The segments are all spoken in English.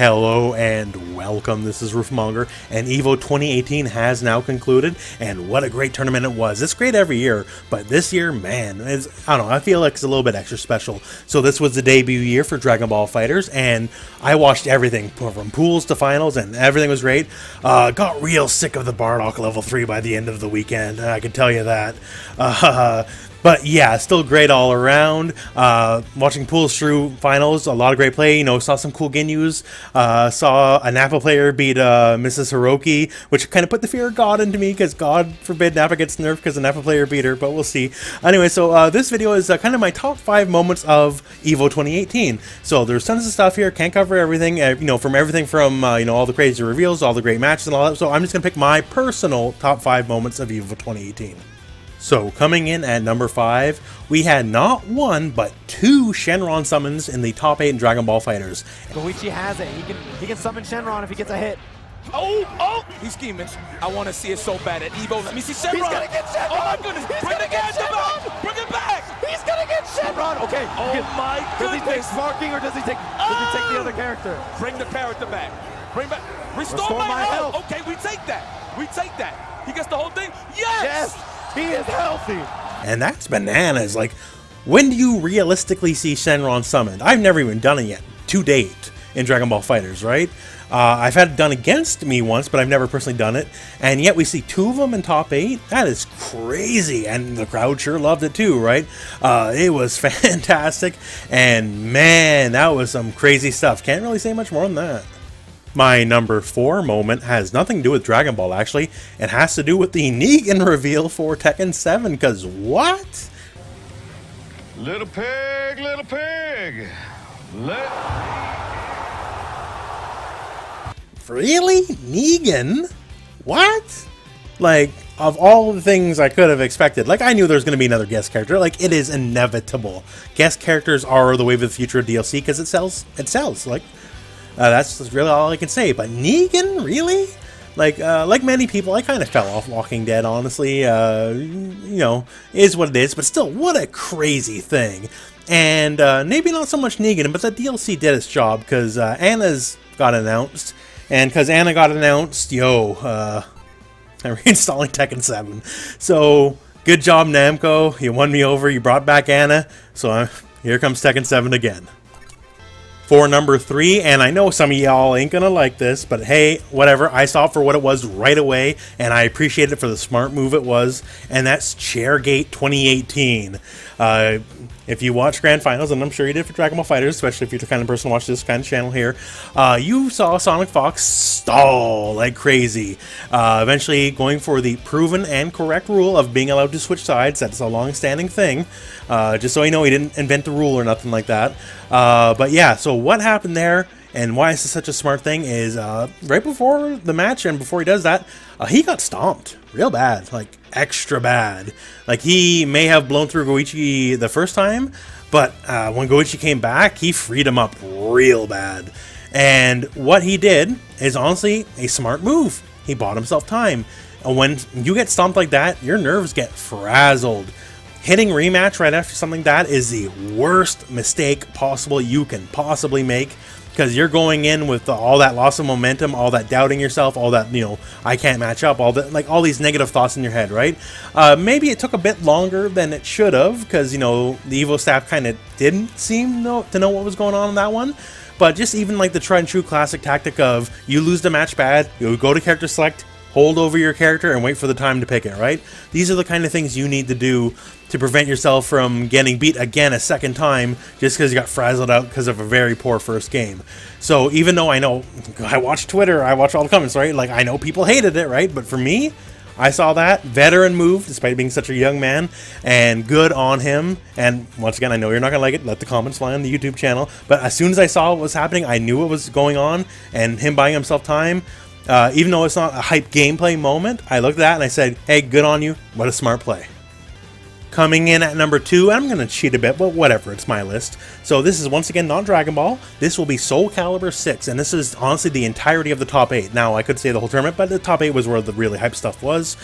Hello and welcome, this is Rooflemonger, and EVO 2018 has now concluded, and what a great tournament it was. It's great every year, but this year, man, I don't know, I feel like it's a little bit extra special. So this was the debut year for Dragon Ball FighterZ, and I watched everything, from pools to finals, and everything was great. Got real sick of the Bardock level 3 by the end of the weekend, I can tell you that. But yeah, still great all around. Watching pools through finals, a lot of great play. You know, saw some cool Ginyus. Saw a Nappa player beat Mrs. Hiroki, which kind of put the fear of God into me, because God forbid Nappa gets nerfed because a Nappa player beat her, but we'll see. Anyway, so this video is kind of my top 5 moments of EVO 2018. So there's tons of stuff here, can't cover everything, you know, from everything from, you know, all the crazy reveals, all the great matches and all that. So I'm just going to pick my personal top 5 moments of EVO 2018. So, coming in at number 5, we had not one, but 2 Shenron summons in the top 8 in Dragon Ball FighterZ. Goichi has it. He can summon Shenron if he gets a hit. Oh! He's scheming. I want to see it so bad at EVO. Let me see Shenron. He's gonna get Shenron. Oh my goodness! Bring the character back. Bring it back. He's gonna get Shenron. Okay. Oh my goodness! Does he take sparking or does he take the other character? Bring the character back. Bring back. Restore my health. Okay, we take that. We take that. He gets the whole thing. Yes. He is healthy. And that's bananas. Like, when do you realistically see Shenron summoned? I've never even done it yet, to date, in Dragon Ball FighterZ, right? I've had it done against me once, but I've never personally done it. And yet we see 2 of them in top 8? That is crazy. And the crowd sure loved it too, right? It was fantastic. And man, that was some crazy stuff. Can't really say much more than that. My number 4 moment has nothing to do with Dragon Ball, actually. It has to do with the Negan reveal for Tekken 7, because what? Little pig, Really? Negan? What? Like, of all the things I could have expected, like, I knew there was going to be another guest character. Like, it is inevitable. Guest characters are the wave of the future of DLC, because it sells. It sells, like... that's really all I can say. But Negan, really? Like many people, I kind of fell off Walking Dead, honestly. You know, is what it is. But still, what a crazy thing. And maybe not so much Negan, but the DLC did its job, because Anna's got announced. And because Anna got announced, I'm reinstalling Tekken 7. So, good job, Namco. You won me over. You brought back Anna. So here comes Tekken 7 again. For number 3, and I know some of y'all ain't gonna like this, but hey, whatever, I saw it for what it was right away, and I appreciate it for the smart move it was, and that's Chairgate 2018. If you watch Grand Finals, and I'm sure you did for Dragon Ball FighterZ, especially if you're the kind of person who watches this kind of channel here, you saw Sonic Fox stall like crazy. Eventually going for the proven and correct rule of being allowed to switch sides. That's a long-standing thing. Just so you know, he didn't invent the rule or nothing like that. But yeah, so what happened there, and why is this such a smart thing, is right before the match and before he does that, he got stomped real bad, like extra bad. Like, he may have blown through Goichi the first time, but when Goichi came back, he freed him up real bad. And what he did is honestly a smart move. He bought himself time. And when you get stomped like that, your nerves get frazzled. Hitting rematch right after something like that is the worst mistake possible you can possibly make, because you're going in with all that loss of momentum, all that doubting yourself, all that, you know, I can't match up, all that, like, all these negative thoughts in your head, right? Maybe it took a bit longer than it should have, because, you know, the EVO staff kind of didn't seem to know what was going on in that one. But just even like the tried and true classic tactic of, you lose the match bad, you go to character select, hold over your character, and wait for the time to pick it, right? These are the kind of things you need to do to prevent yourself from getting beat again a second time just because you got frazzled out because of a very poor first game. So even though I know, I watch Twitter, I watch all the comments, right? Like, I know people hated it, right? But for me, I saw that veteran move despite being such a young man, and good on him. And once again, I know you're not gonna like it, let the comments fly on the YouTube channel, but as soon as I saw what was happening, I knew what was going on, and him buying himself time, even though it's not a hype gameplay moment, I looked at that and I said, hey, good on you, what a smart play. Coming in at number 2, I'm going to cheat a bit, but whatever, it's my list. So this is once again not Dragon Ball. This will be Soul Calibur 6, and this is honestly the entirety of the top 8. Now, I could say the whole tournament, but the top 8 was where the really hype stuff was.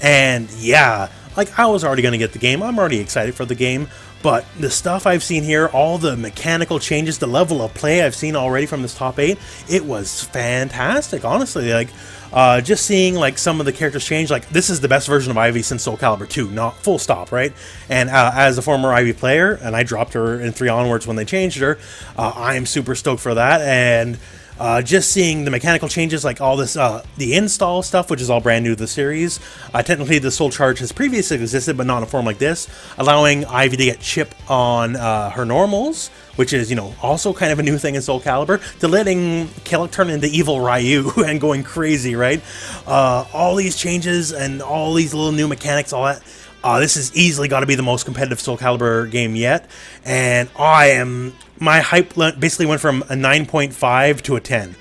And yeah, like, I was already going to get the game. I'm already excited for the game. But the stuff I've seen here, all the mechanical changes, the level of play I've seen already from this top 8, it was fantastic, honestly. Like, just seeing like some of the characters change, like this is the best version of Ivy since Soul Calibur 2, not full stop, right? And as a former Ivy player, and I dropped her in 3 onwards when they changed her, I am super stoked for that. And just seeing the mechanical changes, like all this, the install stuff, which is all brand new to the series. Technically, the Soul Charge has previously existed, but not in a form like this, allowing Ivy to get chip on her normals, which is, you know, also kind of a new thing in Soul Calibur, to letting Kellic turn into evil Ryu and going crazy, right? All these changes and all these little new mechanics, all that. This has easily got to be the most competitive Soul Calibur game yet, and my hype basically went from a 9.5 to a 10.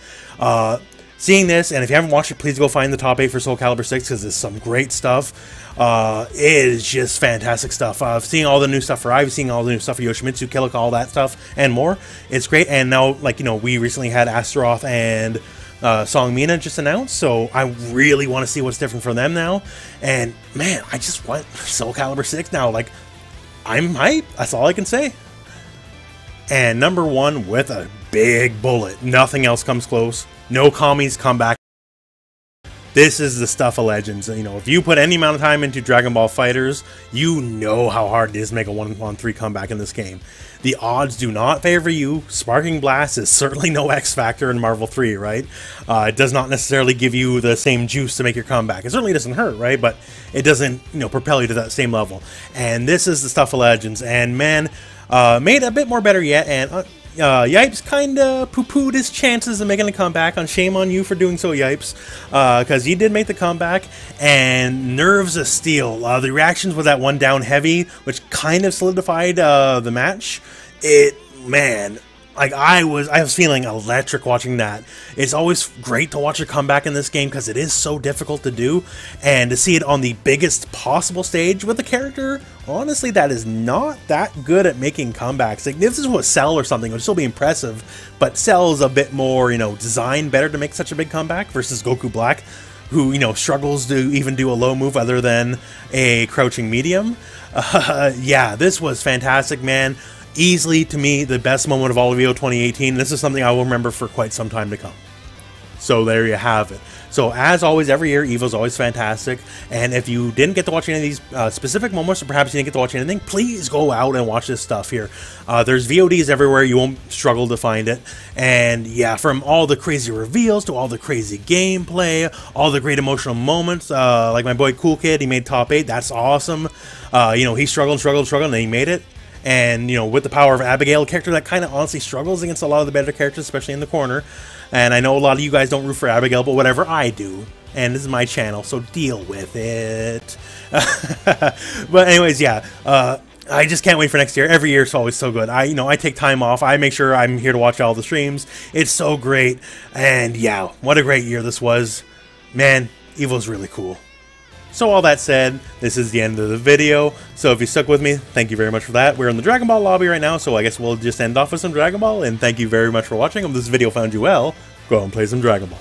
Seeing this, and if you haven't watched it, please go find the top 8 for Soul Calibur 6, because there's some great stuff. It is just fantastic stuff. Seeing all the new stuff for Ivy, seeing all the new stuff for Yoshimitsu, Kellic, all that stuff, and more. It's great, and now, like, you know, we recently had Astaroth and Song Mina just announced, so I really want to see what's different from them now. And man, I just want Soul Calibur 6 now. Like, I'm hyped. That's all I can say. And number 1 with a big bullet. Nothing else comes close. No Kami's comeback. This is the stuff of legends. You know, if you put any amount of time into Dragon Ball FighterZ, you know how hard it is to make a 1-on-3 comeback in this game. The odds do not favor you. Sparking Blast is certainly no X Factor in Marvel 3, right? It does not necessarily give you the same juice to make your comeback. It certainly doesn't hurt, right? But it doesn't, you know, propel you to that same level. And this is the stuff of legends. And man, made a bit more better yet. And Yipes kind of poo-pooed his chances of making a comeback. And shame on you for doing so, Yipes, because he did make the comeback. And Nerves of Steel, the reactions with that one down heavy, which kind of solidified the match. Man, like I was feeling electric watching that. It's always great to watch a comeback in this game because it is so difficult to do, and to see it on the biggest possible stage with a character, honestly, that is not that good at making comebacks. Like, if this was Cell or something, it would still be impressive, but Cell is a bit more, you know, designed better to make such a big comeback versus Goku Black, who, you know, struggles to even do a low move other than a crouching medium. Yeah, this was fantastic, man. Easily, to me, the best moment of all of EVO 2018. This is something I will remember for quite some time to come. So there you have it. So as always, every year, EVO's always fantastic. And if you didn't get to watch any of these specific moments, or perhaps you didn't get to watch anything, please go out and watch this stuff here. There's VODs everywhere. You won't struggle to find it. And yeah, from all the crazy reveals to all the crazy gameplay, all the great emotional moments, like my boy Cool Kid, he made top 8. That's awesome. You know, he struggled, and he made it. And, you know, with the power of Abigail, a character that kind of honestly struggles against a lot of the better characters, especially in the corner. And I know a lot of you guys don't root for Abigail, but whatever, I do. And this is my channel, so deal with it. But anyways, yeah, I just can't wait for next year. Every year is always so good. I take time off. I make sure I'm here to watch all the streams. It's so great. And yeah, what a great year this was. Man, EVO's really cool. So all that said, this is the end of the video. So if you stuck with me, thank you very much for that. We're in the Dragon Ball lobby right now, so I guess we'll just end off with some Dragon Ball. And thank you very much for watching. If this video found you well, go and play some Dragon Ball.